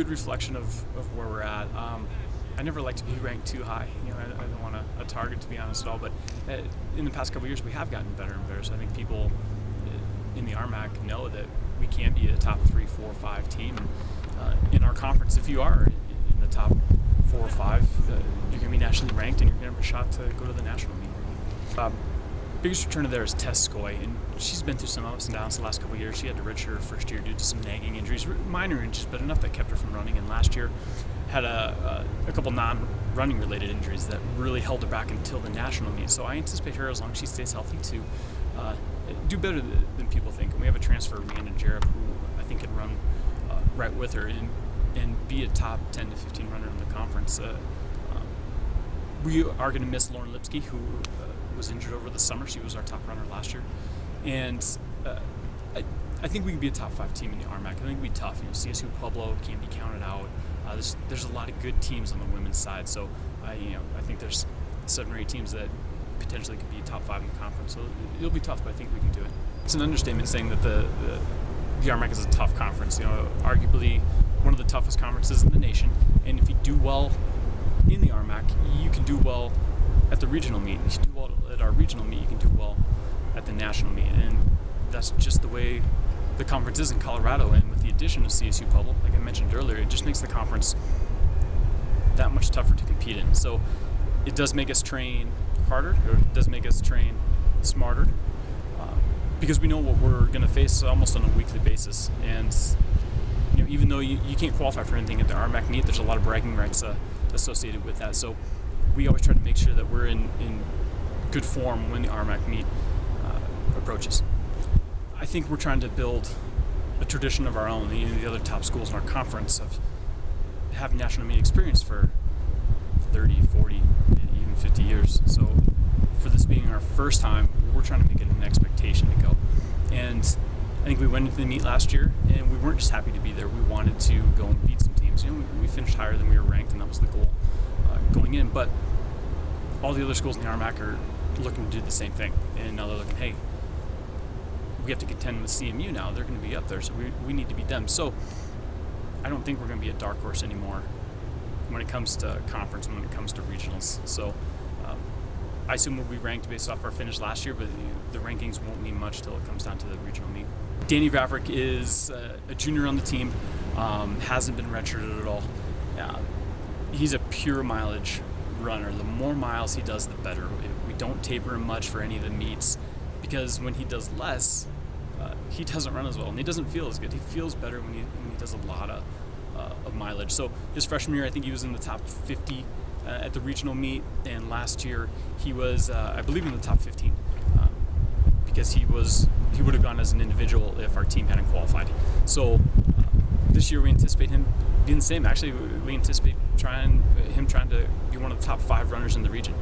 good reflection of where we're at. I never like to be ranked too high. I don't want a target, to be honest at all. But in the past couple of years, we have gotten better and better. So I think people in the RMAC know that we can be a top 3, 4, 5 team in our conference. If you are in the top 4 or 5, you're going to be nationally ranked, and you're going to have a shot to go to the national meet. Biggest returner there is Tess Skoy, and she's been through some ups and downs the last couple of years. She had to redshirt her first year due to some nagging injuries, minor injuries, but enough that kept her from running. And last year had a couple non-running related injuries that really held her back until the national meet. So I anticipate her, as long as she stays healthy, to do better than people think. And we have a transfer, Amanda Jareb, who I think can run right with her and be a top 10 to 15 runner in the conference. We are going to miss Lauren Lipsky, who was injured over the summer. She was our top runner last year. And I think we could be a top 5 team in the RMAC. I think it would be tough. CSU Pueblo can't be counted out. There's a lot of good teams on the women's side. So I think there's 7 or 8 teams that potentially could be top 5 in the conference. So it'll be tough, but I think we can do it. It's an understatement saying that the RMAC is a tough conference. Arguably one of the toughest conferences in the nation. And if you do well in the RMAC, you can do well at the regional meet. If you do well at our regional meet, you can do well at the national meet. And that's just the way the conference is in Colorado. And with the addition of CSU Pueblo, like I mentioned earlier, it just makes the conference that much tougher to compete in. So it does make us train harder, or it does make us train smarter, because we know what we're going to face almost on a weekly basis. And even though you can't qualify for anything at the RMAC meet, there's a lot of bragging rights associated with that. So we always try to make sure that we're in good form when the RMAC meet approaches. I think we're trying to build a tradition of our own. The other top schools in our conference have national meet experience for 30, 40, even 50 years. So for this being our first time, we're trying to make it an expectation to go. And I think we went into the meet last year, and we weren't just happy to be there. We wanted to go and beat some teams. We finished higher than we were ranked, and that was the goal going in. But all the other schools in the RMAC are looking to do the same thing. And now they're looking, hey, we have to contend with CMU now. They're going to be up there, so we need to beat them. So I don't think we're going to be a dark horse anymore when it comes to conference and when it comes to regionals. So I assume we'll be ranked based off our finish last year, but the rankings won't mean much till it comes down to the regional meet. Danny Vavrick is a junior on the team, hasn't been redshirted at all. He's a pure mileage runner. The more miles he does, the better. We don't taper him much for any of the meets, because when he does less, he doesn't run as well, and he doesn't feel as good. He feels better when he does a lot of mileage. So his freshman year, I think he was in the top 50 at the regional meet, and last year he was, I believe, in the top 15, because he would have gone as an individual if our team hadn't qualified. So this year we anticipate him being the same. Actually, we anticipate him trying to be one of the top 5 runners in the region.